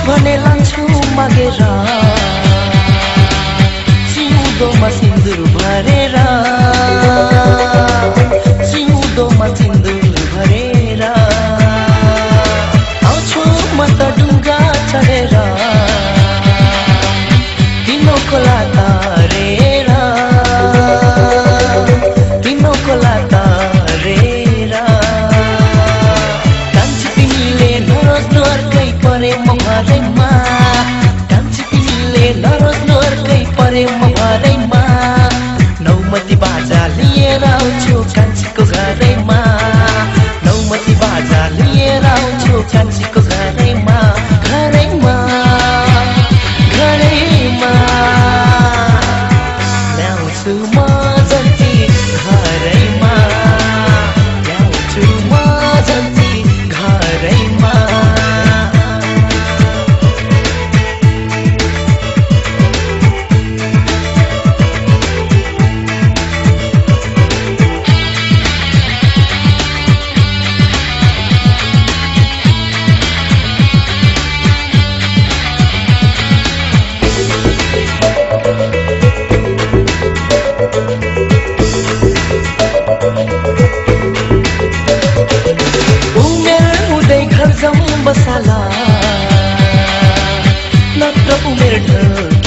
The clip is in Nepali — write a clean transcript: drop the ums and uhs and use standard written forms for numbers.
भने लान्छु मागेर सिउँदोमा सिन्दुर भरेर सिउँदोमा सिन्दुर भरेर आउँछु म त डुङ्गा चढेर तिम्रो खोला तरेर तिम्रो खोला तरेर कान्छी तिमीले नरोज्नु अर्कै परे म घरैमा कान्छी तिमीले नरोज्नु अर्कै परे म घरैमा नौमती बाजा लिएर आउँछु कान्छीको घरैमा नौमती बाजा लिएर आउँछु कान्छीको घरैमा घरैमा घरैमा ल्याउँछु म जन्ती घरैमा ल्याउँछु म जन्ती घरैमा बसाला नत्र उमेर ढल